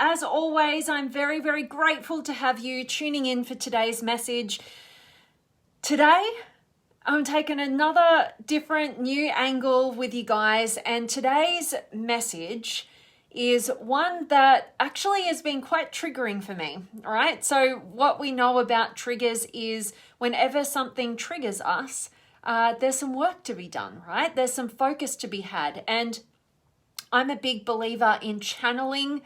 as always, I'm very, very grateful to have you tuning in for today's message. Today, I'm taking another different new angle with you guys, and today's message is one that actually has been quite triggering for me, all right? So what we know about triggers is whenever something triggers us, there's some work to be done, right? There's some focus to be had, and I'm a big believer in channeling,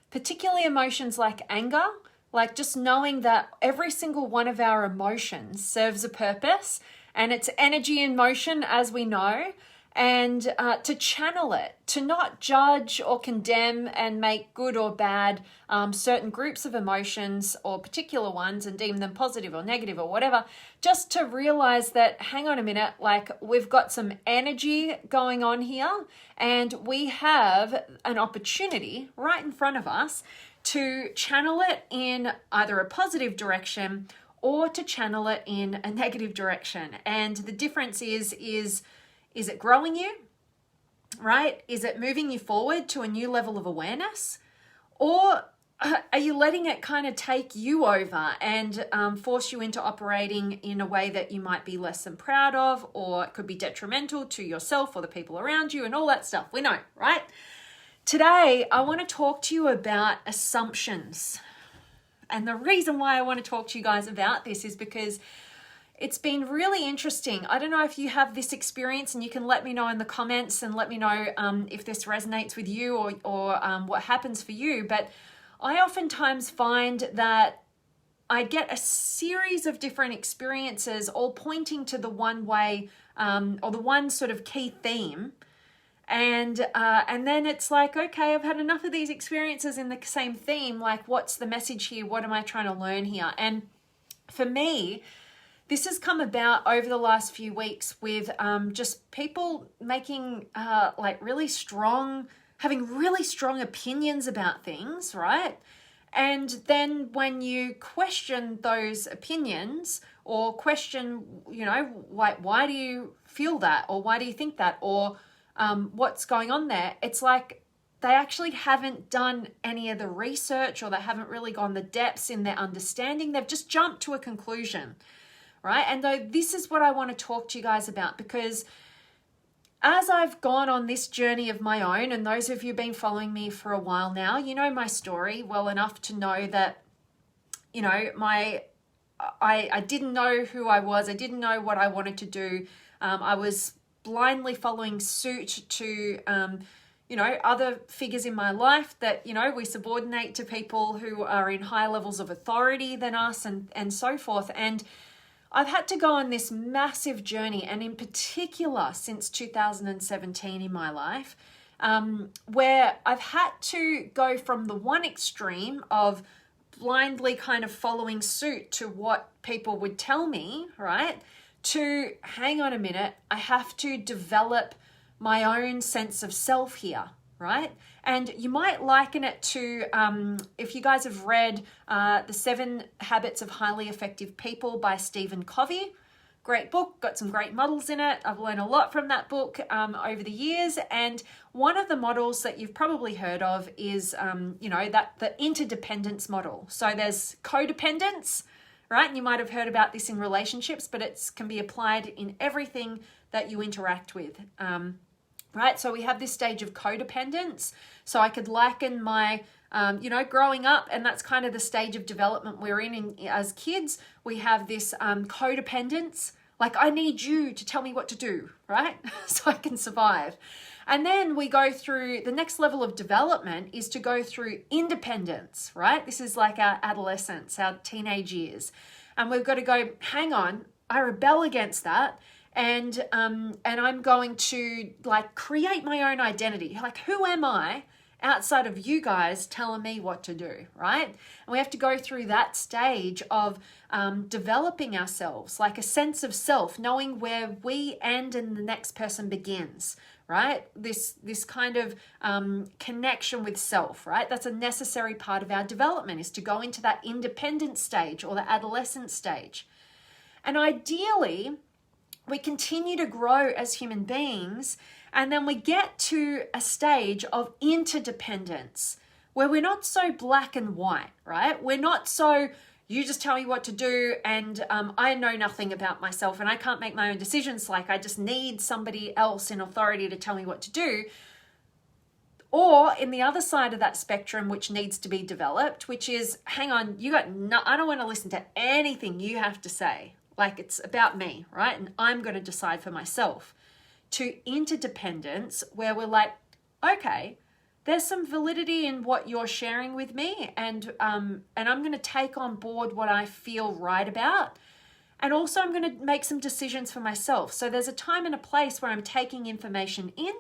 particularly emotions like anger, like just knowing that every single one of our emotions serves a purpose and it's energy in motion, as we know, and to channel it, to not judge or condemn and make good or bad certain groups of emotions or particular ones and deem them positive or negative or whatever, just to realize that, hang on a minute, like we've got some energy going on here and we have an opportunity right in front of us to channel it in either a positive direction or to channel it in a negative direction. And the difference is it growing you, right? Is it moving you forward to a new level of awareness? Or are you letting it kind of take you over and force you into operating in a way that you might be less than proud of, or it could be detrimental to yourself or the people around you and all that stuff? We know, right? Today, I want to talk to you about assumptions. And the reason why I want to talk to you guys about this is because it's been really interesting. I don't know if you have this experience, and you can let me know in the comments and let me know if this resonates with you or what happens for you. But I oftentimes find that I get a series of different experiences all pointing to the one way or the one sort of key theme. And then it's like, okay, I've had enough of these experiences in the same theme. Like, what's the message here? What am I trying to learn here? And for me, this has come about over the last few weeks with just people making having really strong opinions about things, right? And then when you question those opinions or question, why do you feel that? Or why do you think that? Or what's going on there? It's like they actually haven't done any of the research, or they haven't really gone the depths in their understanding. They've just jumped to a conclusion, right? And though this is what I want to talk to you guys about, because as I've gone on this journey of my own, and those of you who've been following me for a while now, you know my story well enough to know that, I didn't know who I was. I didn't know what I wanted to do. I was blindly following suit to, other figures in my life that, we subordinate to people who are in higher levels of authority than us and so forth. And I've had to go on this massive journey, and in particular since 2017 in my life, where I've had to go from the one extreme of blindly kind of following suit to what people would tell me, right? To, hang on a minute, I have to develop my own sense of self here, right? And you might liken it to, if you guys have read The 7 Habits of Highly Effective People by Stephen Covey. Great book, got some great models in it. I've learned a lot from that book over the years. And one of the models that you've probably heard of is, that the interdependence model. So there's codependence, right? And you might have heard about this in relationships, but it can be applied in everything that you interact with, right? So we have this stage of codependence. So I could liken my, growing up, and that's kind of the stage of development we're in as kids. We have this codependence, like I need you to tell me what to do, right? So I can survive. And then we go through, the next level of development is to go through independence, right? This is like our adolescence, our teenage years. And we've got to go, hang on, I rebel against that. And I'm going to create my own identity. Like, who am I outside of you guys telling me what to do, right? And we have to go through that stage of developing ourselves, like a sense of self, knowing where we end and the next person begins, right? This kind of connection with self, right? That's a necessary part of our development, is to go into that independent stage or the adolescent stage. And ideally, we continue to grow as human beings, and then we get to a stage of interdependence, where we're not so black and white, right? We're not so, you just tell me what to do and I know nothing about myself and I can't make my own decisions. Like I just need somebody else in authority to tell me what to do. Or in the other side of that spectrum, which needs to be developed, which is, hang on, I don't want to listen to anything you have to say. Like it's about me, right? And I'm going to decide for myself. To interdependence, where we're like, okay, there's some validity in what you're sharing with me, and I'm going to take on board what I feel right about. And also I'm going to make some decisions for myself. So there's a time and a place where I'm taking information in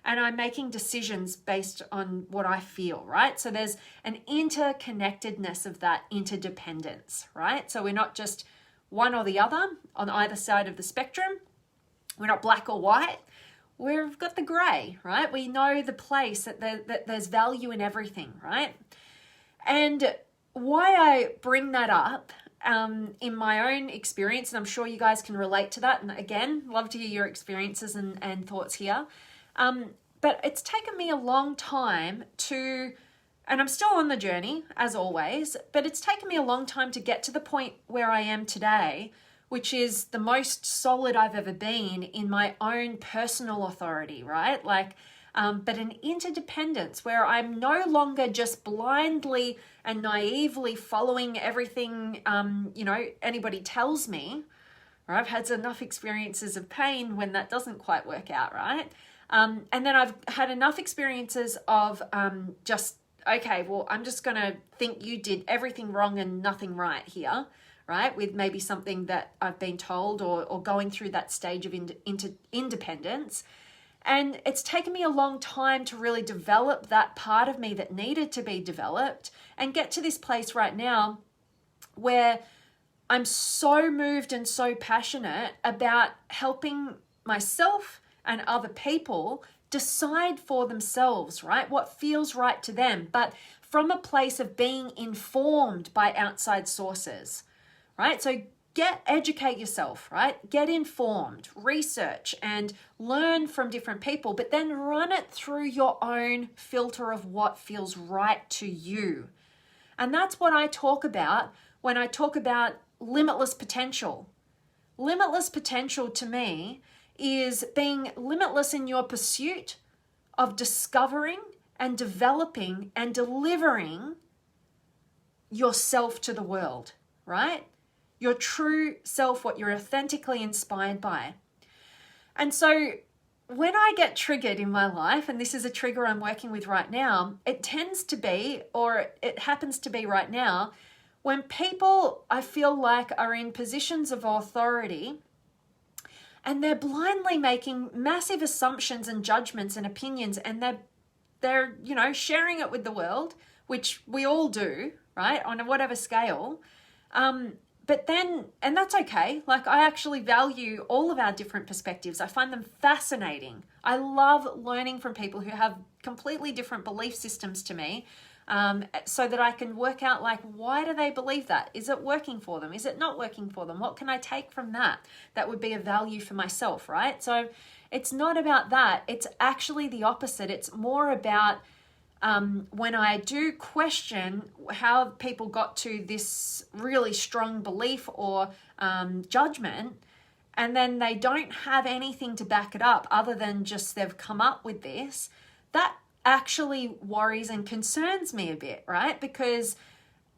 and I'm making decisions based on what I feel, right? So there's an interconnectedness of that interdependence, right? So we're not just one or the other on either side of the spectrum. We're not black or white. We've got the gray, right? We know the place that there's value in everything, right? And why I bring that up in my own experience, and I'm sure you guys can relate to that. And again, love to hear your experiences and thoughts here. But it's taken me a long time to, and I'm still on the journey as always, but it's taken me a long time to get to the point where I am today, which is the most solid I've ever been in my own personal authority, right? Like, but an interdependence where I'm no longer just blindly and naively following everything, anybody tells me. Or I've had enough experiences of pain when that doesn't quite work out, right? And then I've had enough experiences of okay, well, I'm just going to think you did everything wrong and nothing right here, right? With maybe something that I've been told or going through that stage of independence. And it's taken me a long time to really develop that part of me that needed to be developed and get to this place right now where I'm so moved and so passionate about helping myself and other people decide for themselves, right? What feels right to them, but from a place of being informed by outside sources, right? So educate yourself, right? Get informed, research and learn from different people, but then run it through your own filter of what feels right to you. And that's what I talk about when I talk about limitless potential. Limitless potential to me is being limitless in your pursuit of discovering and developing and delivering yourself to the world, right? Your true self, what you're authentically inspired by. And so when I get triggered in my life, and this is a trigger I'm working with right now, it tends to be, or it happens to be right now, when people I feel like are in positions of authority and they're blindly making massive assumptions and judgments and opinions, and they're sharing it with the world, which we all do, right, on whatever scale. But then, and that's okay. Like, I actually value all of our different perspectives. I find them fascinating. I love learning from people who have completely different belief systems to me, so that I can work out, like, why do they believe that? Is it working for them? Is it not working for them? What can I take from that? That would be a value for myself, right? So it's not about that. It's actually the opposite. It's more about when I do question how people got to this really strong belief or judgment, and then they don't have anything to back it up other than just they've come up with this, that actually worries and concerns me a bit, right? Because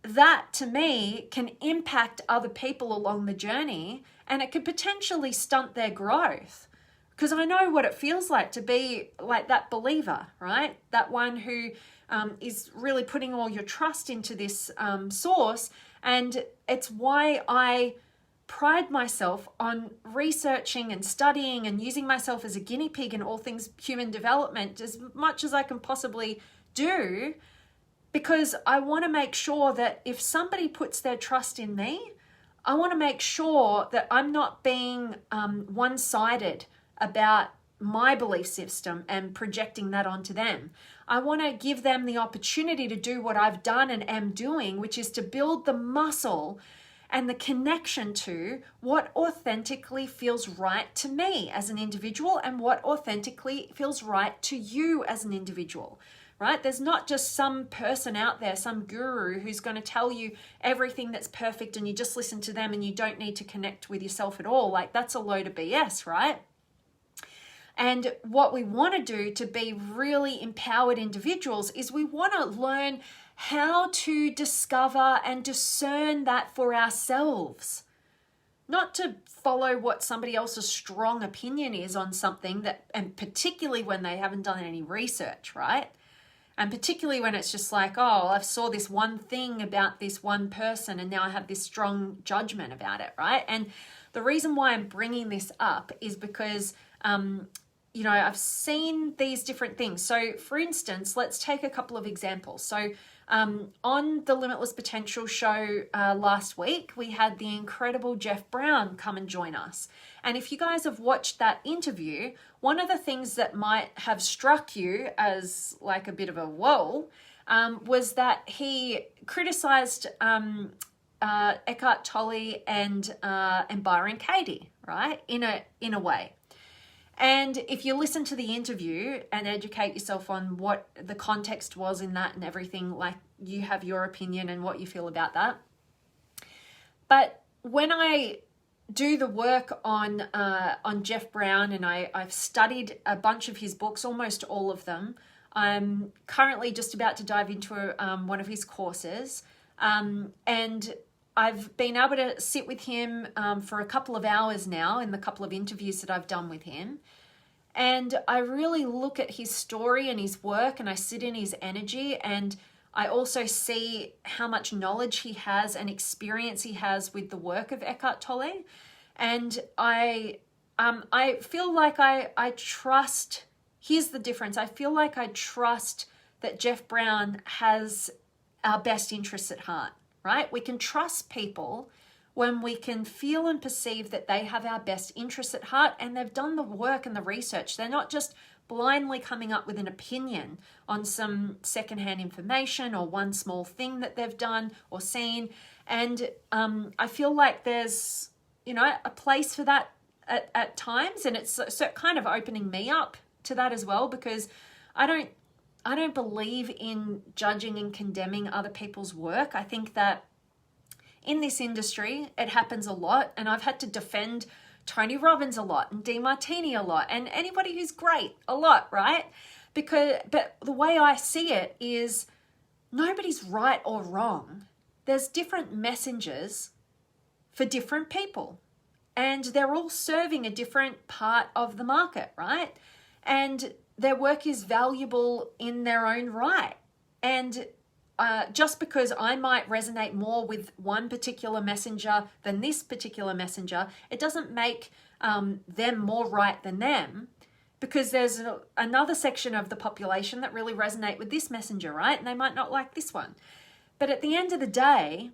that to me can impact other people along the journey, and it could potentially stunt their growth. Because I know what it feels like to be like that believer, right? That one who is really putting all your trust into this source. And it's why I pride myself on researching and studying and using myself as a guinea pig in all things human development as much as I can possibly do, because I want to make sure that if somebody puts their trust in me, I want to make sure that I'm not being one-sided about my belief system and projecting that onto them. I want to give them the opportunity to do what I've done and am doing, which is to build the muscle and the connection to what authentically feels right to me as an individual and what authentically feels right to you as an individual, right? There's not just some person out there, some guru who's going to tell you everything that's perfect and you just listen to them and you don't need to connect with yourself at all. Like, that's a load of BS, right? And what we want to do to be really empowered individuals is we want to learn how to discover and discern that for ourselves. Not to follow what somebody else's strong opinion is on something, that, and particularly when they haven't done any research, right? And particularly when it's just like, oh, I saw this one thing about this one person and now I have this strong judgment about it, right? And the reason why I'm bringing this up is because I've seen these different things. So for instance, let's take a couple of examples. So on the Limitless Potential show last week, we had the incredible Jeff Brown come and join us. And if you guys have watched that interview, one of the things that might have struck you as like a bit of a whoa was that he criticized Eckhart Tolle and Byron Katie, right? In a way. And if you listen to the interview and educate yourself on what the context was in that and everything, like, you have your opinion and what you feel about that. But when I do the work on Jeff Brown, and I've studied a bunch of his books, almost all of them. I'm currently just about to dive into one of his courses. And I've been able to sit with him for a couple of hours now in the couple of interviews that I've done with him. And I really look at his story and his work, and I sit in his energy, and I also see how much knowledge he has and experience he has with the work of Eckhart Tolle. And I feel like I trust, here's the difference, I feel like I trust that Jeff Brown has our best interests at heart. Right? We can trust people when we can feel and perceive that they have our best interests at heart and they've done the work and the research. They're not just blindly coming up with an opinion on some secondhand information or one small thing that they've done or seen. And I feel like there's, a place for that at times, and it's so kind of opening me up to that as well, because I don't believe in judging and condemning other people's work. I think that in this industry, it happens a lot, and I've had to defend Tony Robbins a lot and DeMartini a lot and anybody who's great a lot, right? But the way I see it is nobody's right or wrong. There's different messengers for different people, and they're all serving a different part of the market, right? And their work is valuable in their own right. And just because I might resonate more with one particular messenger than this particular messenger, it doesn't make them more right than them, because there's another section of the population that really resonate with this messenger, right? And they might not like this one. But at the end of the day,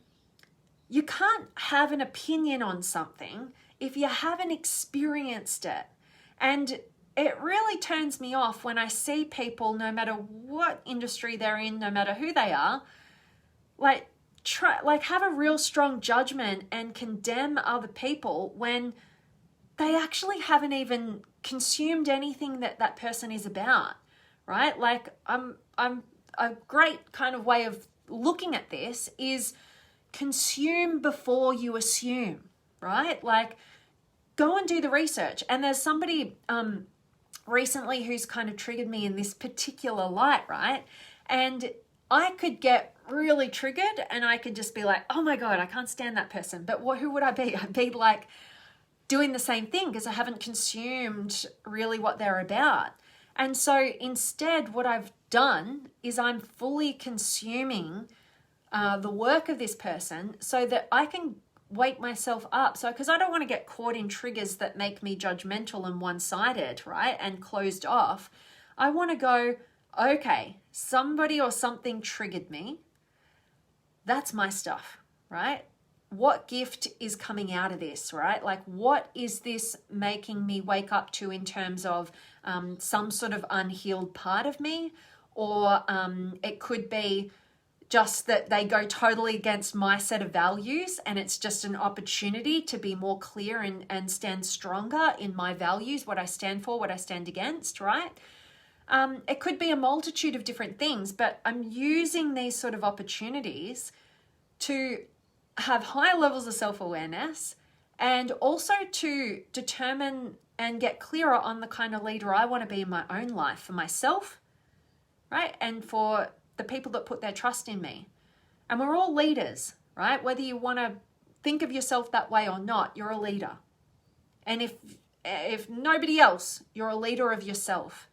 you can't have an opinion on something if you haven't experienced it. And it really turns me off when I see people, no matter what industry they're in, no matter who they are, have a real strong judgment and condemn other people when they actually haven't even consumed anything that person is about, right? Like, a great kind of way of looking at this is consume before you assume, right? Like, go and do the research. And there's somebody recently who's kind of triggered me in this particular light, right? And I could get really triggered and I could just be like, oh my God, I can't stand that person. But who would I be? I'd be like doing the same thing because I haven't consumed really what they're about. And so instead, what I've done is I'm fully consuming the work of this person so that I can wake myself up. So, because I don't want to get caught in triggers that make me judgmental and one-sided, right? And closed off. I want to go, okay, somebody or something triggered me. That's my stuff, right? What gift is coming out of this, right? Like, what is this making me wake up to in terms of some sort of unhealed part of me? Or it could be just that they go totally against my set of values, and it's just an opportunity to be more clear and stand stronger in my values, what I stand for, what I stand against, right? It could be a multitude of different things, but I'm using these sort of opportunities to have higher levels of self-awareness and also to determine and get clearer on the kind of leader I want to be in my own life for myself, right? And for the people that put their trust in me. And we're all leaders, right? Whether you want to think of yourself that way or not, you're a leader. And if nobody else, you're a leader of yourself,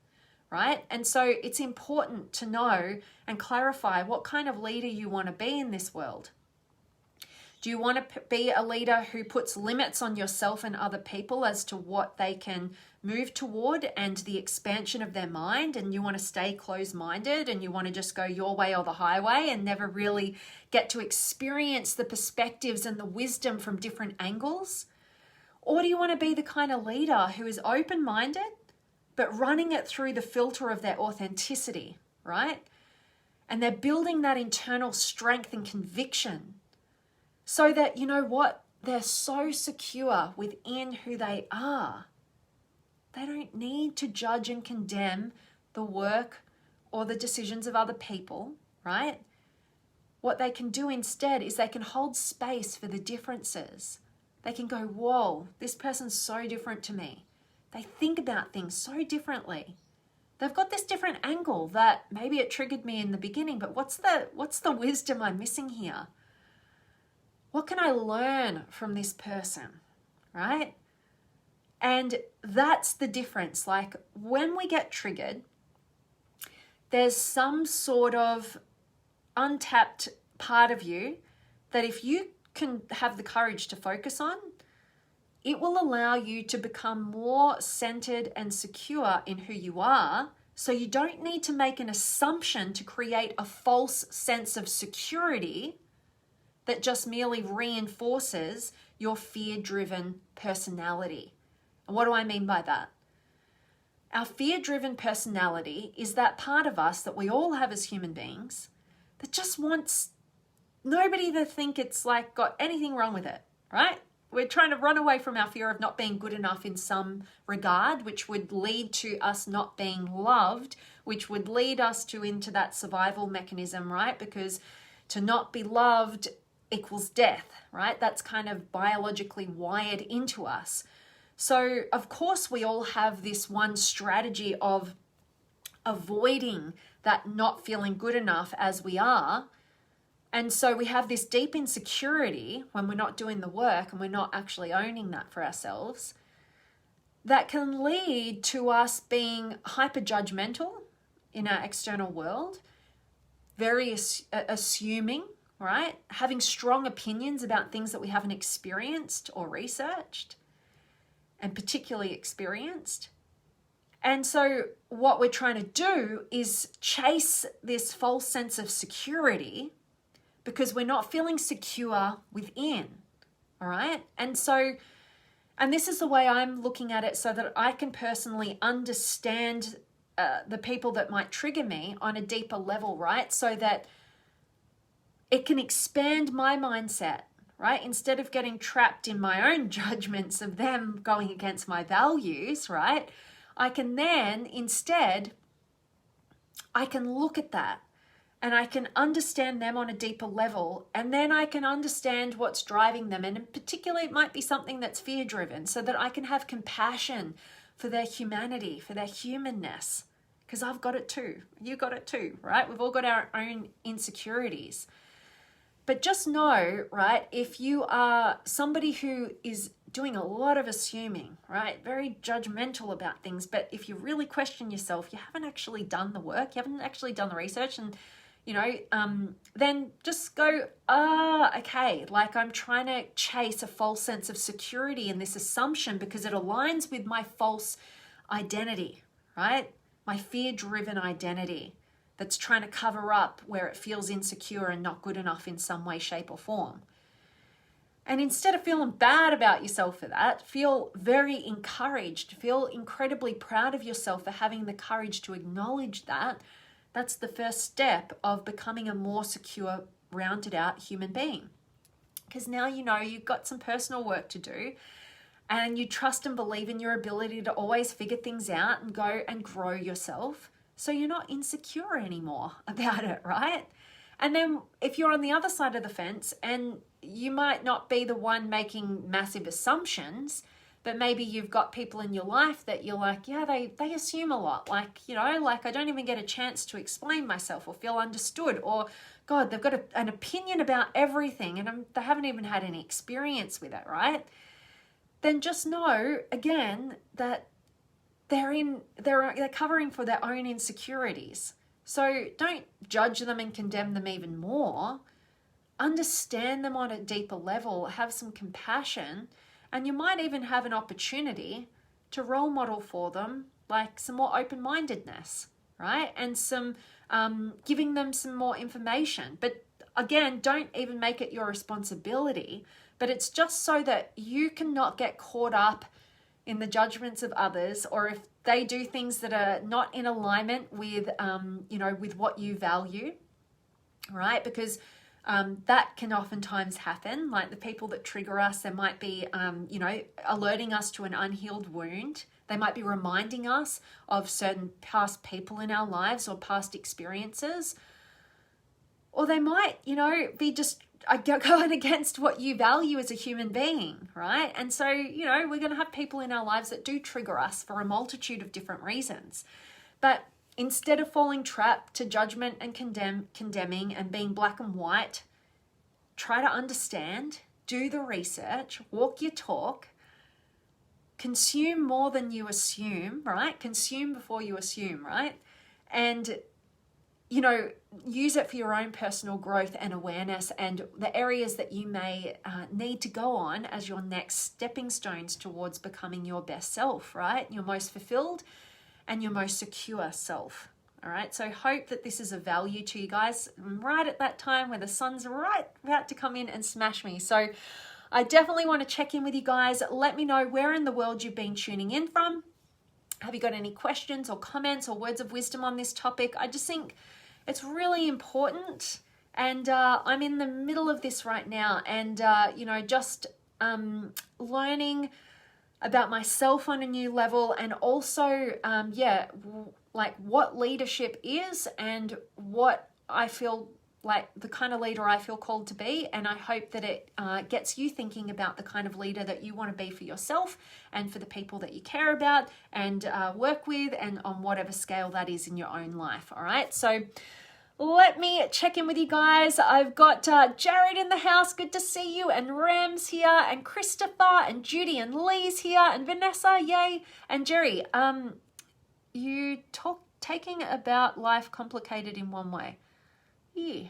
right? And so it's important to know and clarify what kind of leader you want to be in this world. Do you want to be a leader who puts limits on yourself and other people as to what they can move toward and the expansion of their mind, and you want to stay closed-minded and you want to just go your way or the highway and never really get to experience the perspectives and the wisdom from different angles? Or do you want to be the kind of leader who is open-minded but running it through the filter of their authenticity, right? And they're building that internal strength and conviction so that, you know what, they're so secure within who they are. They don't need to judge and condemn the work or the decisions of other people, right? What they can do instead is they can hold space for the differences. They can go, whoa, this person's so different to me. They think about things so differently. They've got this different angle that maybe it triggered me in the beginning, but what's the wisdom I'm missing here? What can I learn from this person, right? And that's the difference. Like when we get triggered, there's some sort of untapped part of you that if you can have the courage to focus on, it will allow you to become more centered and secure in who you are. So you don't need to make an assumption to create a false sense of security that just merely reinforces your fear-driven personality. And what do I mean by that? Our fear-driven personality is that part of us that we all have as human beings that just wants nobody to think it's like got anything wrong with it, right? We're trying to run away from our fear of not being good enough in some regard, which would lead to us not being loved, which would lead us into that survival mechanism, right? Because to not be loved equals death, right? That's kind of biologically wired into us. So of course we all have this one strategy of avoiding that not feeling good enough as we are. And so we have this deep insecurity when we're not doing the work and we're not actually owning that for ourselves, that can lead to us being hyper judgmental in our external world, very assuming, right? Having strong opinions about things that we haven't experienced or researched, and particularly experienced. And so what we're trying to do is chase this false sense of security because we're not feeling secure within, all right? And this is the way I'm looking at it so that I can personally understand the people that might trigger me on a deeper level, right? So that it can expand my mindset, right? Instead of getting trapped in my own judgments of them going against my values, right? I can then instead, I can look at that and I can understand them on a deeper level, and then I can understand what's driving them. And in particular, it might be something that's fear-driven, so that I can have compassion for their humanity, for their humanness, because I've got it too. You got it too, right? We've all got our own insecurities. But just know, right, if you are somebody who is doing a lot of assuming, right, very judgmental about things, but if you really question yourself, you haven't actually done the work, you haven't actually done the research, and then just go, okay, like I'm trying to chase a false sense of security in this assumption because it aligns with my false identity, right? My fear-driven identity that's trying to cover up where it feels insecure and not good enough in some way, shape, or form. And instead of feeling bad about yourself for that, feel very encouraged, feel incredibly proud of yourself for having the courage to acknowledge that That's the first step of becoming a more secure, rounded out human being. Because now you know you've got some personal work to do, and you trust and believe in your ability to always figure things out and go and grow yourself. So you're not insecure anymore about it, right? And then if you're on the other side of the fence and you might not be the one making massive assumptions, but maybe you've got people in your life that you're like, yeah, they assume a lot. Like, you know, like I don't even get a chance to explain myself or feel understood, or God, they've got an opinion about everything and they haven't even had any experience with it, right? Then just know, again, that they're covering for their own insecurities. So don't judge them and condemn them even more. Understand them on a deeper level, have some compassion, and you might even have an opportunity to role model for them, like some more open-mindedness, right? And some giving them some more information. But again, don't even make it your responsibility, but it's just so that you cannot get caught up in the judgments of others, or if they do things that are not in alignment with, with what you value, right? Because that can oftentimes happen. Like the people that trigger us, they might be, alerting us to an unhealed wound. They might be reminding us of certain past people in our lives or past experiences. Or they might, be just going against what you value as a human being, right? And so, we're going to have people in our lives that do trigger us for a multitude of different reasons. But instead of falling trapped to judgment and condemning and being black and white, try to understand, do the research, walk your talk, consume more than you assume, right? Consume before you assume, right? And use it for your own personal growth and awareness and the areas that you may need to go on as your next stepping stones towards becoming your best self, right? Your most fulfilled and your most secure self. All right. So hope that this is of value to you guys right at that time where the sun's right about to come in and smash me. So I definitely want to check in with you guys. Let me know where in the world you've been tuning in from. Have you got any questions or comments or words of wisdom on this topic? I just think it's really important, and I'm in the middle of this right now, and just learning about myself on a new level, and also like what leadership is and what I feel like the kind of leader I feel called to be. And I hope that it gets you thinking about the kind of leader that you want to be for yourself and for the people that you care about and work with, and on whatever scale that is in your own life. All right. So let me check in with you guys. I've got Jared in the house. Good to see you. And Ram's here, and Christopher, and Judy, and Lee's here, and Vanessa. Yay. And Jerry, you taking about life complicated in one way. Yeah,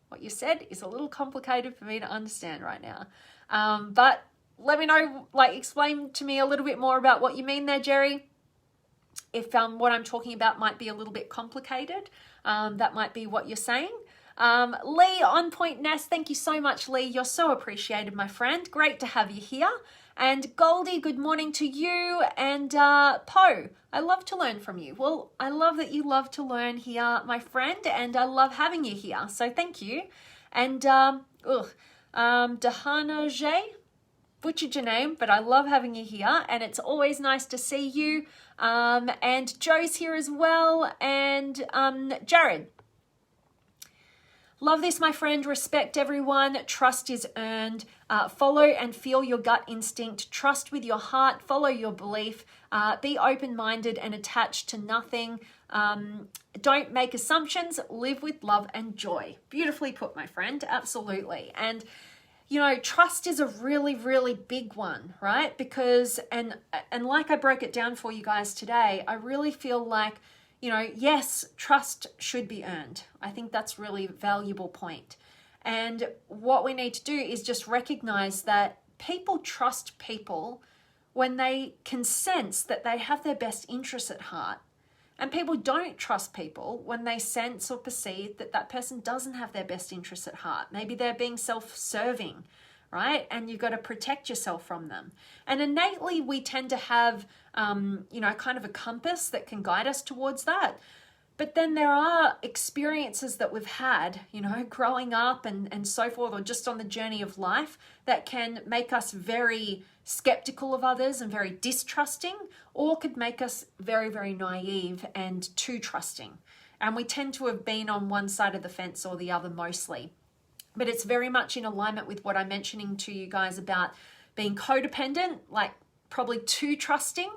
what you said is a little complicated for me to understand right now. But let me know, explain to me a little bit more about what you mean there, Jerry. If what I'm talking about might be a little bit complicated, that might be what you're saying. Lee on Point Nest, thank you so much, Lee. You're so appreciated, my friend. Great to have you here. And Goldie, good morning to you. And Poe, I love to learn from you. Well, I love that you love to learn here, my friend, and I love having you here. So thank you. And Dahana J, butchered your name, but I love having you here, and it's always nice to see you. And Joe's here as well, and Jared. Love this, my friend. Respect everyone. Trust is earned. Follow and feel your gut instinct. Trust with your heart. Follow your belief. Be open-minded and attached to nothing. Don't make assumptions. Live with love and joy. Beautifully put, my friend. Absolutely. And trust is a really, really big one, right? Because, and like I broke it down for you guys today, I really feel like, yes, trust should be earned. I think that's really a valuable point. And what we need to do is just recognize that people trust people when they can sense that they have their best interests at heart. And people don't trust people when they sense or perceive that that person doesn't have their best interests at heart. Maybe they're being self-serving, right? And you've got to protect yourself from them. And innately, we tend to have, kind of a compass that can guide us towards that. But then there are experiences that we've had, you know, growing up and so forth, or just on the journey of life, that can make us very skeptical of others and very distrusting, or could make us very, very naive and too trusting. And we tend to have been on one side of the fence or the other mostly. But it's very much in alignment with what I'm mentioning to you guys about being codependent, like probably too trusting,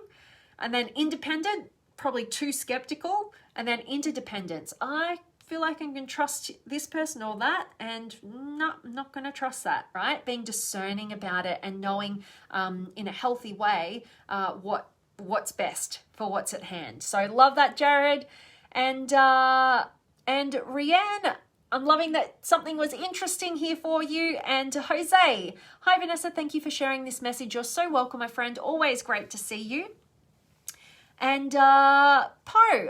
and then independent, probably too skeptical, and then interdependence. I feel like I'm going to trust this person or that, and no, I'm not going to trust that, right? Being discerning about it and knowing in a healthy way what's best for what's at hand. So love that, Jared. And Rianne, I'm loving that something was interesting here for you. And Jose, hi Vanessa, thank you for sharing this message. You're so welcome, my friend. Always great to see you. And Po,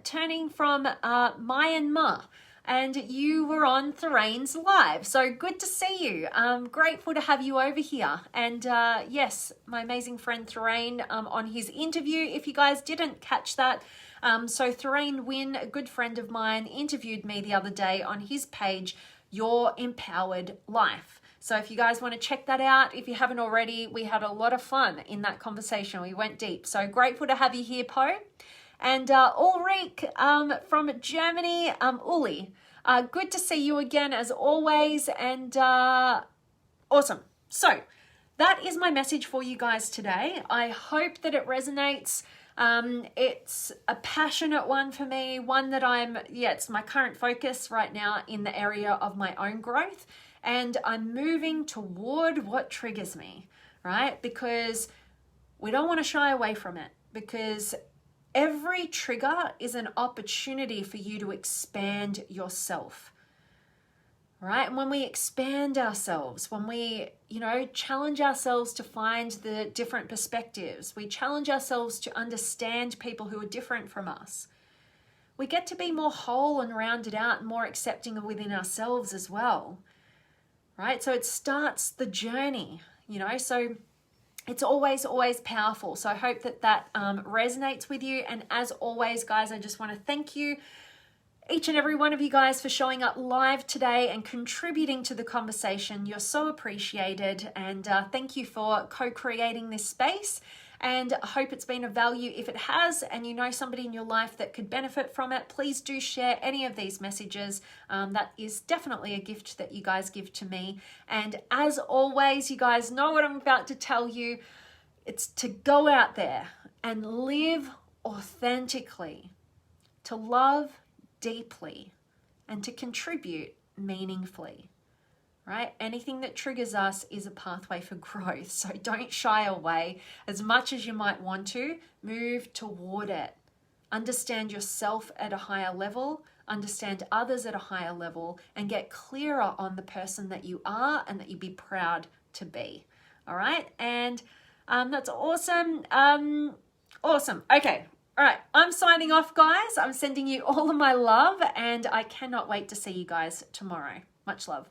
turning from Myanmar, and you were on Thoraine's live. So good to see you. Grateful to have you over here. And yes, my amazing friend Thoraine on his interview, if you guys didn't catch that. So Thoraine Wynn, a good friend of mine, interviewed me the other day on his page, Your Empowered Life. So if you guys want to check that out, if you haven't already, we had a lot of fun in that conversation. We went deep. So grateful to have you here, Po. And Ulrich from Germany, Uli, good to see you again as always. And awesome. So that is my message for you guys today. I hope that it resonates. It's a passionate one for me, one that it's my current focus right now in the area of my own growth. And I'm moving toward what triggers me, right? Because we don't want to shy away from it, because every trigger is an opportunity for you to expand yourself, right? And when we expand ourselves, when we, challenge ourselves to find the different perspectives, we challenge ourselves to understand people who are different from us, we get to be more whole and rounded out and more accepting within ourselves as well. Right? So it starts the journey, so it's always, always powerful. So I hope that resonates with you. And as always, guys, I just want to thank you, each and every one of you guys, for showing up live today and contributing to the conversation. You're so appreciated. And thank you for co-creating this space. And I hope it's been of value. If it has, and you know somebody in your life that could benefit from it, please do share any of these messages. That is definitely a gift that you guys give to me. And as always, you guys know what I'm about to tell you. It's to go out there and live authentically, to love deeply, and to contribute meaningfully. Right? Anything that triggers us is a pathway for growth. So don't shy away. As much as you might want to, move toward it. Understand yourself at a higher level, understand others at a higher level, and get clearer on the person that you are and that you be proud to be. All right? And that's awesome. Awesome. Okay. All right. I'm signing off, guys. I'm sending you all of my love, and I cannot wait to see you guys tomorrow. Much love.